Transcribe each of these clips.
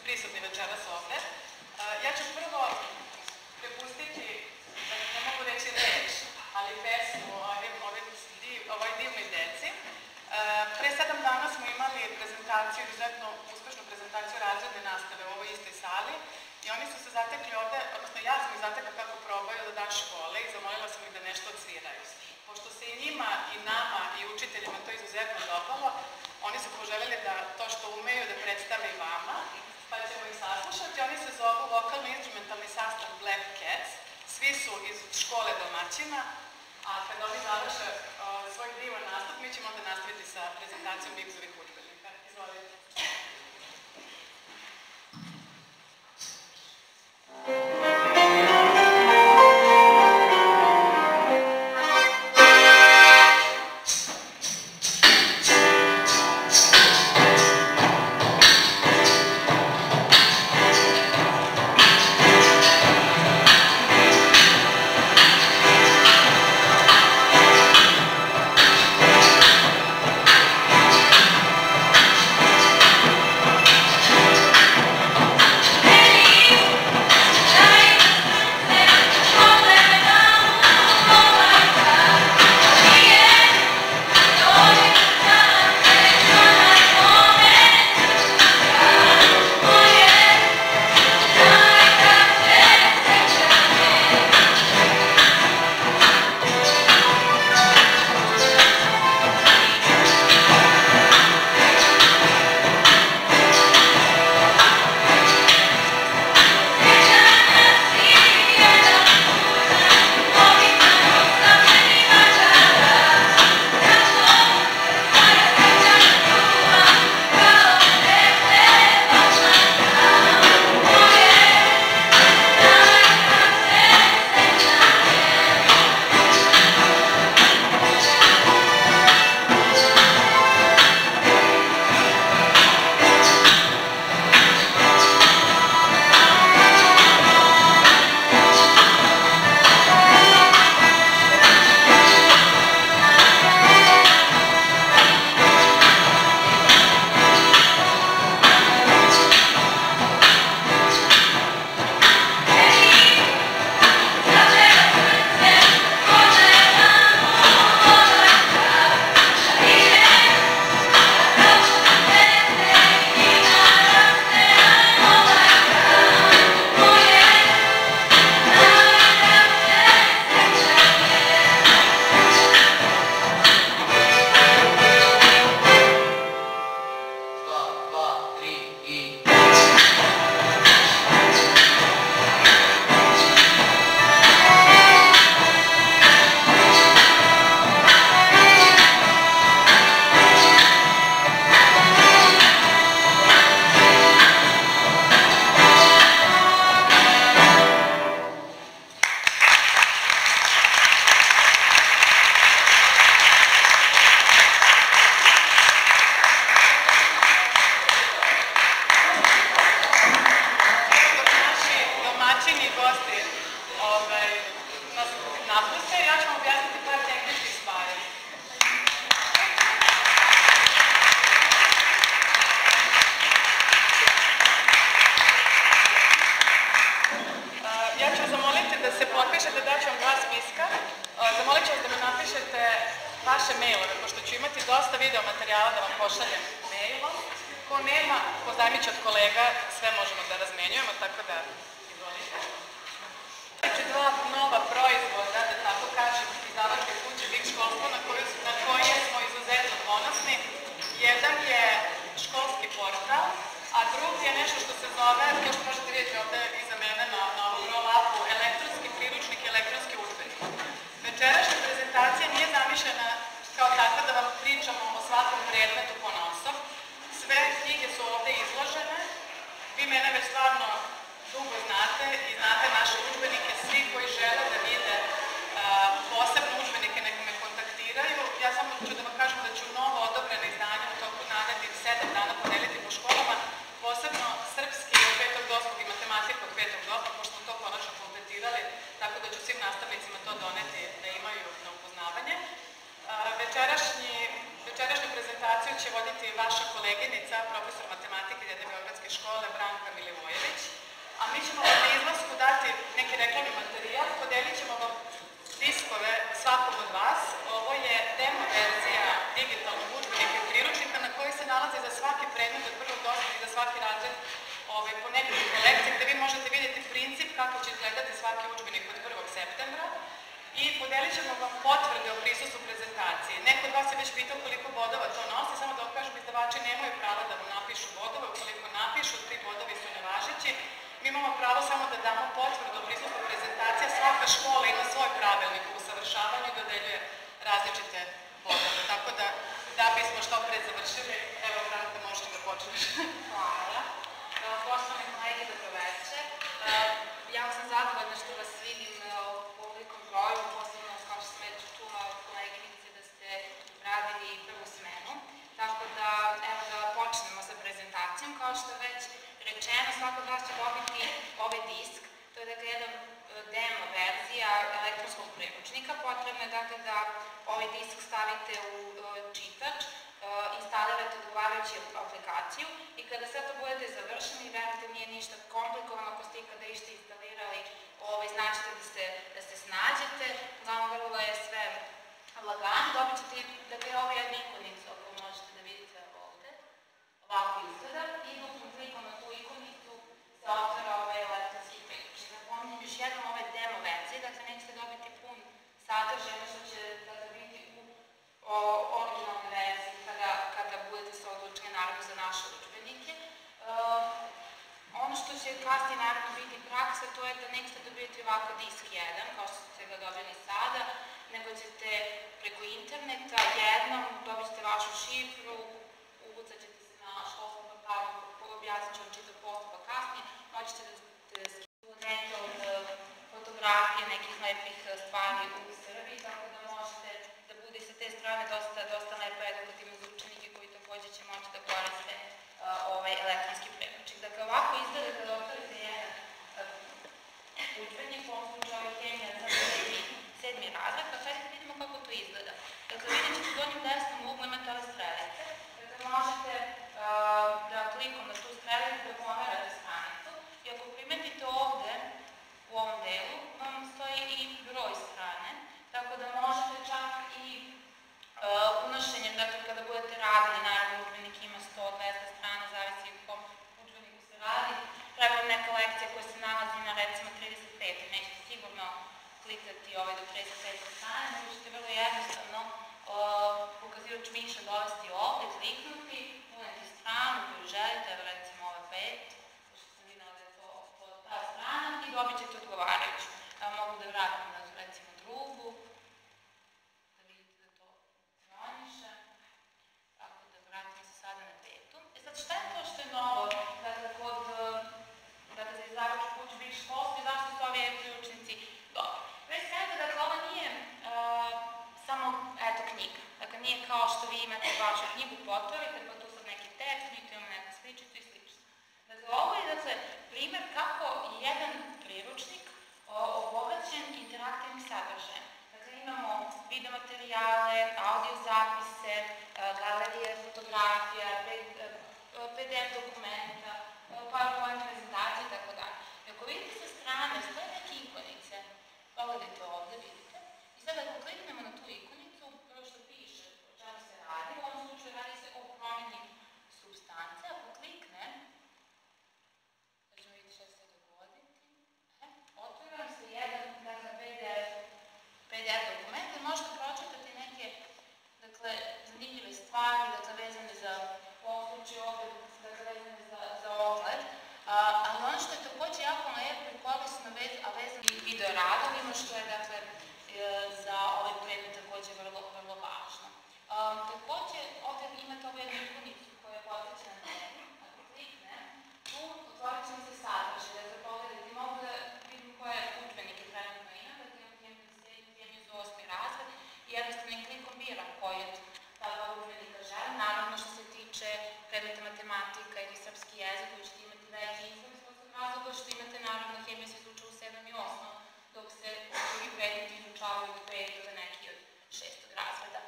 prisutni večeras ovde. Ja ću prvo prepustiti, ne mogu reći reč, ali pesmu ovoj divnoj deci. Pre 7 dana smo imali prezentaciju, izuzetno uspešnu prezentaciju razredne nastave u ovoj istoj sali i oni su se zatekli ovde, odnosno ja sam ih zatekla kako probaju do dan škole i zamolila sam ih da nešto odsviraju. Pošto se i njima, i nama, i učiteljima to izuzetno dopalo, oni su poželjeli da to što umeju da predstave i vama, pa ćemo ih saslušati. Oni se zovu vokalno-instrumentalni sastav Black Cats. Svi su iz škole domaćina, a kad oni završe svoj divan nastup, mi ćemo onda nastaviti sa prezentacijom Biggsovih udžbenika. Izvolite. vaše mailove, pošto ću imati dosta video materijala da vam pošaljem mailom. Ko nema, pozajmit ću od kolega, sve možemo da razmenjujemo, tako da izvolite. Znači, 2 nova proizvoda, da tako kažem, izdavačke kuće Big školstvo, na koje smo izuzetno ponosni. Jedan je školski portal, a drugi je nešto što se zove, to što možete vidjeti ovde iza mene na ovom roll-upu, elektronski priručnik i elektronski udžbenik. Večerašnja prezentacija nije zamišljena kao takva da vam pričamo o svakom predmetu ponaosob. Sve knjige su ovde izložene. Vi mene već stvarno dugo znate i znate naše udžbenike. Svi koji žele da vide posebne udžbenike neka me kontaktiraju. Ja samo ću da vam kažem da ću novo odobrene izdanje u toku narednih 7 dana podeliti po školama, posebno srpski od 5. do 8. i matematiku od 5. do 8. pošto smo to konačno kompletirali, tako da ću svim nastavnicima to doneti da imaju na upoznavanje. Večerašnju prezentaciju će voditi vaša koleginica, profesor matematike jedne Beogradske Demokratske škole Branka Milivojević, a mi ćemo vam na izlasku dati neki reklamni materijal, podelit ćemo vam diskove svakom od vas. Ovo je demo verzija digitalnog udžbenika i priručnika na koji se nalazi za svaki predmet od prvog do osmog i za svaki razred po nekoliko lekcija, gde vi možete vidjeti princip kako će izgledati svaki udžbenik od 1. septembra i podelit ćemo vam potvrde o prisustvu prezentacije. Neko od vas je već pitao koliko bodova to nosi, samo da okažem, izdavači nemaju prava da mu napišu bodove, ukoliko napišu, 3 bodovi su nevažeći. Mi imamo pravo samo da damo potvrdu o prisustvu prezentacije, svaka škola ima svoj pravilnik u usavršavanju i dodeljuje različite bodove. Tako da bismo što pre završili, evo Branka, možeš da počneš. Hvala. Poštovani kolege, dobroveče. Jako sam zadovoljna što vas vidim u ovolikom broju, posebno kao što sam već čula od koleginice da ste radili prvu smenu. Tako da, evo da počnemo sa prezentacijom. Kao što je već rečeno, svako od vas će dobiti ovaj disk. To je dakle jedan demo verzija elektronskog priručnika. Potrebno je dakle da ovaj disk stavite u čitač, instalirate odgovarajuću aplikaciju i kada sve to budete završeni, verujte, nije ništa komplikovano, ako ste ikada išta instalirali, značite da se snađete, uglavnom vrlo je sve lagano, dobit ćete dakle ovu jednu ikonicu, ako možete da vidite ovde, ovako izgleda i dok klikom na tu ikonicu se otvara ovaj elektronski priručnik. Napominjem još jednom, ove demo verzije, dakle nećete dobiti pun sadržaj, što će biti u originalnoj verziji kada budete se odlučili naravno za naše udžbenike. Ono što će kasnije naravno biti praksa, to je da nećete dobiti ovako disk 1, kao što ste ga dobili sada, nego ćete preko interneta jednom dobit ćete vašu šifru, ukucat ćete se na školskom portalu, objasnit ću vam čitav postupak kasnije, moćete da skinuti od fotografije nekih lepih stvari u Srbiji, tako da možete da bude sa te strane dosta lepo edukativno za učenike koji takođe će moći da koriste ovaj elektronski priručnik. Dakle, ovako izgleda kada otvorite jedan udžbenik, u ovom slučaju hemija za 7. razred, pa sad da vidimo kako to izgleda. Dakle, vidjet ćete u donjem desnom uglu imate ove strelice, dakle možete da klikom na tu strelicu da pomerate stranicu i ako primetite ovde u ovom delu vam stoji i broj strane, tako da možete čak i unošenjem, dakle kada budete radili, naravno udžbenik ima 100-200 strana, zavisi u kom udžbeniku se radi, treba vam neka lekcija koja se nalazi na recimo 35, nećete sigurno klikati do 35 strane, nego ćete vrlo jednostavno pokazivač miša dovesti ovde, kliknuti, uneti stranu koju želite, evo recimo ova 5, pošto sam videla da je to ta strana i dobit ćete odgovarajuću. Mogu da vratim na recimo drugu, da vidite da to funkcioniše, tako da vratim se sada na 5. Sad šta je to što je novo, kada se izdavač udžbenik školski, zašto su ovi priručnici dobri? Pre svega, dakle, ovo nije samo, eto, knjiga. Dakle, nije kao što vi imate vašu knjigu, potvorite, pa tu sad neki tekst, mi tu imamo neku sličicu i slično. Dakle, ovo je, dakle, primer kako je jedan priručnik obogaćen interaktivnim sadržajem. Dakle, imamo video materijale, audio zapise, galerije, fotografija, PDF dokumenta, PowerPoint prezentacije i tako dalje. Ako vidite sa strane, stoje neke ikonice, pogledajte ovde, vidite, i sad ako kliknemo na tu ikonicu, prvo što piše o čemu se radi, u ovom slučaju radi se o promeni supstance, ako kliknem, da ćemo vidjeti što će se dogoditi, otvori vam se jedan PDF dokument i možete pročitati neke zanimljive stvari, vezane za ovom slučaju ovde, vezane za ogled, ali ono što je takođe jako lepo i korisno, a vezano i video radovima, što je za ovaj predmet takođe vrlo važno. Takođe, ovde imate ovu jednu ikonicu koja je podsjeća na temu, ako kliknem, tu otvorit ćemo se sadržaj, dakle pogledajte, mogu da vidim koje udžbenike trenutno imam, dakle imam hemiju za 8. razred i jednostavnim klikom biram koji od ta dva udžbenika želim. Naravno, što se tiče predmeta matematika ili srpski jezik, koji ćete imati veći izgled iz prostog razloga, što imate naravno hemija se izučava u 7. i 8. dok se drugi predmeti izučavaju od 5. do neki od 6. razreda.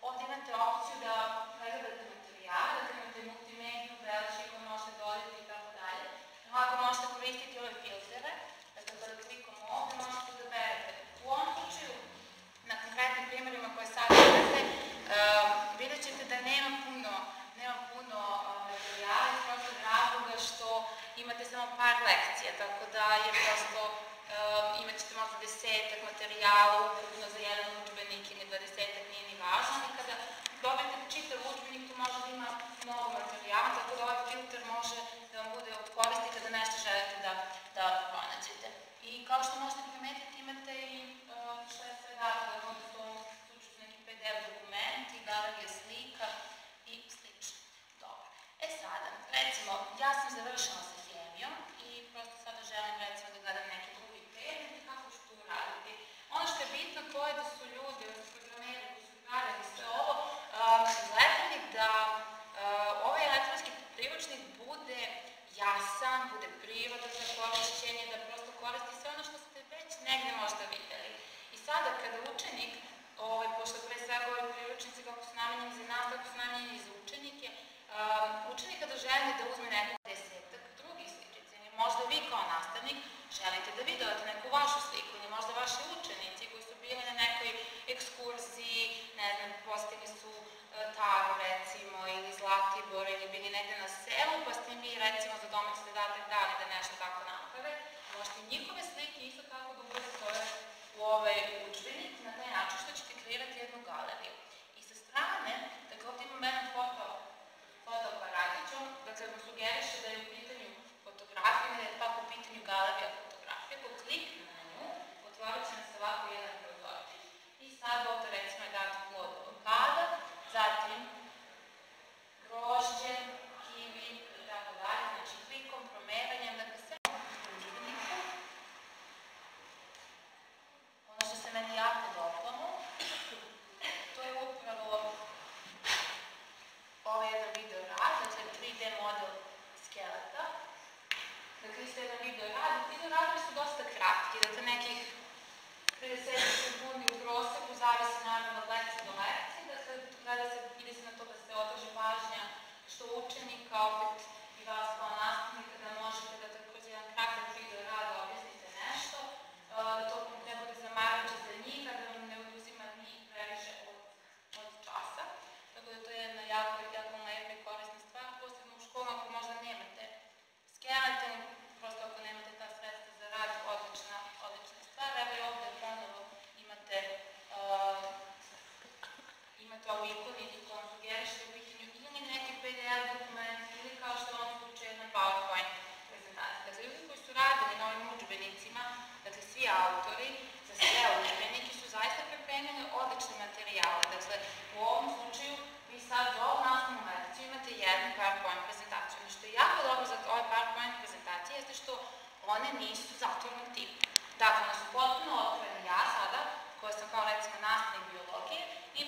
Ovde imate opciju da pregledate materijal, da imate multimediju, beležke koje možete imate samo par lekcija, tako da je prosto imat ćete možda 10-ak materijala ukupno za jedan udžbenik ili 20-ak, nije ni važno, ali kada dobijete čitav udžbenik, tu može da ima mnogo materijala, tako da ovaj filter može da vam bude od koristi kada nešto želite da pronađete. I kao što možete primetiti, imate i šta je sve data, da možda to slučaju su neki PDF dokumenti, galerija slika i slično. Dobro. Sada, recimo, ja sam završila sa hemijom i prosto sada želim recimo da gledam neki drugi predmet i kako ću to uraditi. Ono što je bitno to je da su ljudi, programeri koji su gledali sve ovo, gledali da ovaj elektronski priručnik bude jasan, bude prirodan za korišćenje, da prosto koristi sve ono što ste već negde možda videli. I sada kada učenik, pošto pre svega ovi priručnici kako su namenjeni za nas, kako su namenjeni za učenike, učenik kada želi da uzme nekog 10-ak drugih sličica, ili možda vi kao nastavnik želite da vidite neku vašu sliku, ili možda vaši učenici koji su bili na nekoj ekskurziji, ne znam, postigli su Taru recimo, ili Zlatibor, ili bili negde na selu, pa ste im vi recimo za domaći zadatak dali da nešto tako naprave, možete njihove slike isto tako da uvodite u ovaj udžbenik na taj način što ćete kreirati jednu galeriju. I sa strane, dakle ovdje imam jedan fotoaparatić, dakle vam sugeriše da je u pitanju fotografija, da je pak u pitanju galerija fotografije, ko klikne na nju, otvorit će nam se ovako jedan prozorčić i sad ovdje recimo je dati plod avokada, zatim grožđe, kiwi i tako dalje, znači klikom, promeranjem, dakle sve u udžbeniku. Ono što se meni jako dopalo, to je upravo ovaj jedan video rad, dakle 3D model skeleta. Dakle, isto jedan video rad. Video radovi su dosta kratki, dakle nekih 30 sekundi u proseku, zavisi naravno od lekcije do lekcije, dakle ide se na to da se održi pažnja što učenika, opet i vas kao nastavnika, da možete da kroz jedan kratak video rad objasnite nešto, da to ne bude zamarajuće za njih, da vam ne oduzima ni previše od časa. Tako da to je jedna jako lepa i korisna stvar, posebno u školama ako možda nemate skelete, prosto ako nemate ta sredstva za rad, odlična stvar. Evo i ovde ponovo imate ovu ikonicu koja vam sugeriše u pitanju ili neki PDF dokument ili kao što vam slučaj jedna PowerPoint prezentacija. Dakle, ljudi koji su radili na ovim udžbenicima, dakle svi autori za sve udžbenike su zaista pripremili odlične materijale. Dakle, u ovom slučaju vi sad za ovu nastavnu lekciju imate jednu PowerPoint prezentaciju. Ono što je jako dobro za ove PowerPoint prezentacije jeste što one nisu zatvornog tipa. Dakle, one su potpuno otvorene. Ja sada, koja sam kao recimo nastavnik biologije, i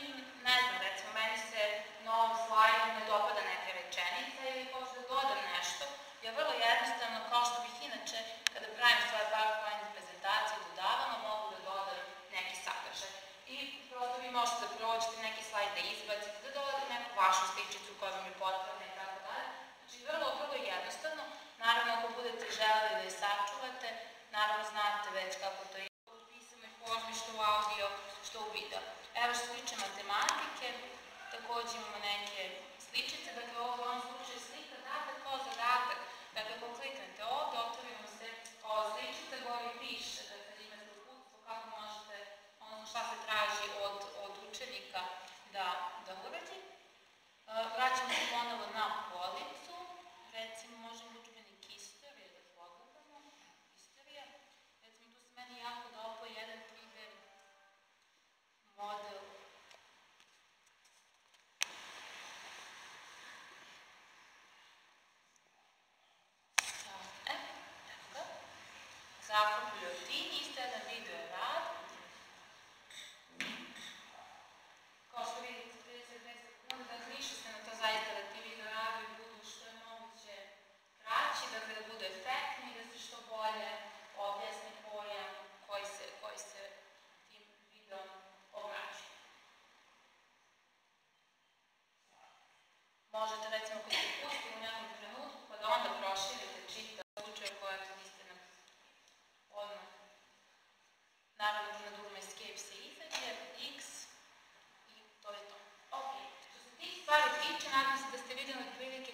ne znam, recimo, meni se na ovom slajdu ne dopada neka rečenica ili hoću da dodam nešto, ja vrlo jednostavno, kao što bih inače, kada pravim svoje PowerPoint prezentacije dodavamo, mogu da dodam neki sadržaj. I prosto vi možete da prođete neki slajd, da izbacite, da dodate neku vašu sličicu koja vam je potrebna i tako dalje. Znači, vrlo jednostavno. Naravno, ako budete želeli da je sačuvate, naravno znate već kako to je u pisanoj formi, što u audio, što u video. Evo što se tiče matematike, također imamo neke sličice, dakle ovdje u ovom slučaju slika data kao zadatak. Dakle, ako kliknete ovdje, otvori vam se ova sličica, gore piše, dakle imate uputstvo kako možete, odnosno šta se traži od učenika da uradi. Vraćamo se ponovo na policu, recimo možemo udžbenik istorije da pogledamo, istorija. Recimo tu se meni jako dopao jedan 3D model. Zakon biljotin, isto jedan video rad. Kao što vidite, 32 sekunde, dakle više se na to zaista da ti video radovi budu što je moguće kraći, dakle da budu efektni, da se što bolje objasni pojam koji se tim videom obrađuje. Možete recimo ako ste pustili u nekom trenutku pa da onda proširite čitav slučaj koja to niste nam odmah. Naravno da na dugme escape se izađe, x i to je to. Ok, što se tih stvari tiče, nadam se da ste vidjeli otprilike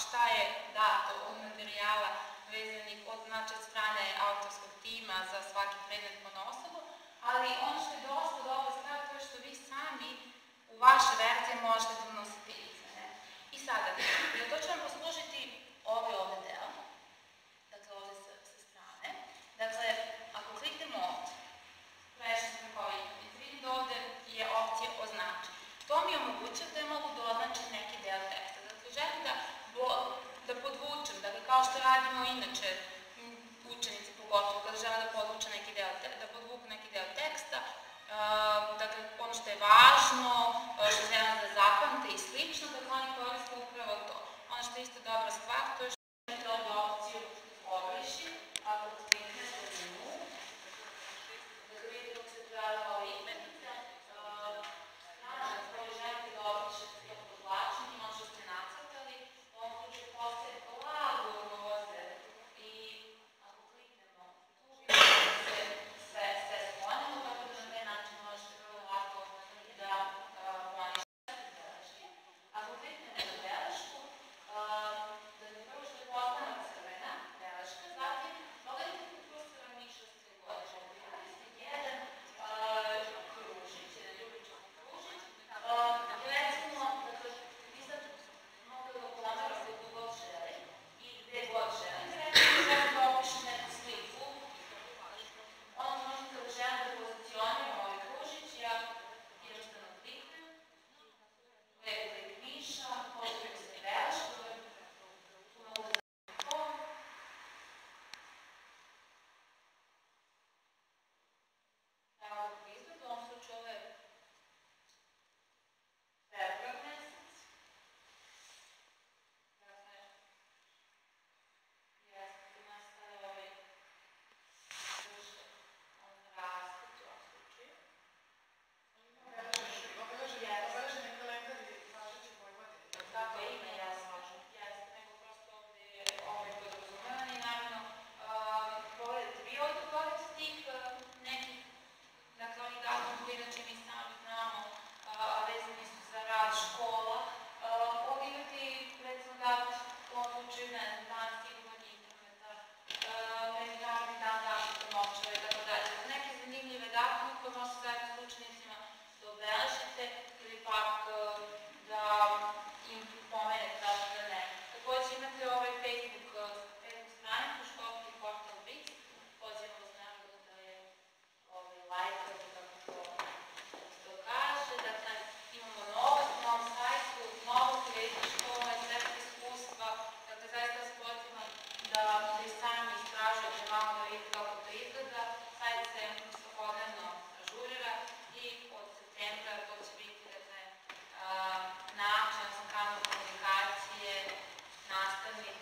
šta je dato od materijala vezanih od strane autorskog tima za svaki predmet ponaosob, ali ono što je dosta dobra stvar to je što vi sami u vaše verzije možete da unosite izmene. I sada, to će vam poslužiti ovaj ovde deo, dakle ovde sa strane. Dakle, ako kliknemo ovde, prešli smo kao ikonicu, vidim da ovde je opcija označi. To mi omogućava da je mogu da označim neki deo teksta. Dakle, želim da podvučem, dakle, kao što radimo inače, učenici pogotovo, kada žele da podvuče neki deo, da podvuku neki deo teksta, dakle, ono što je važno, što želim da zapamte i slično, dakle, oni koriste upravo to. Ono što je isto dobra stvar, to je što imate ovdje opciju obriši, ako kliknete na nju, dakle, vidite kako se pojavila ova imenica, ako želite da obrišete to podvlačenje, ono što ste nacrtali, u ovom slučaju postaje blago roze i ako kliknemo tu, vidite sve sklonimo, tako da na taj način možete vrlo lako da poništite beleške. Ako kliknemo na belešku, da mi prvo što je postala crvena beleška, zatim pogledajte kako prostora miša ste godine. Vidite ste jedan kružić, jedan ljubičan kružić. Recimo, vi sad mogu da pomerate gde god želi i gde god želim. Recimo, želim da opišem neku sliku. Ono možete da želim da pozicioniram ovaj kružić, ja jednostavno kliknem, klik miša, postavim se beleško, tu mogu da zatim to. Evo kako izgleda, u ovom slučaju ovo je februar mesec. Dakle, jeste nastaje ovaj duže rasput u ovom slučaju. Obeleženi kalendar i važeći Vojvodini. Tako ime, jasno, nego prosto ovde je podrazumevan i naravno, pogledajte, vi ovde pored tih nekih, dakle, onih datuma koji inače mi sami znamo, a vezani su za rad škola, ovde imate i, recimo, dat u ovom slučaju, ne znam, dan sigurnog interneta, međunarodni dan zaštite novčara i tako dalje. Neke zanimljive datume koje možete zajedno s učenicima da obeležite ili pak da im pomenete da ne. Takođe imate ovaj Facebook stranicu, školski portal Bix, pozivam vas naravno da je lajkate, kako to kaže. Dakle, imamo novost na ovom sajtu, novosti već škola i sredstva iskustva. Dakle, zaista vas pozivam da i sami istražujete malo da vidite kako to izgleda. Sajt se svakodnevno ažurira i od septembra to će biti način, kanal komunikacije, nastavnik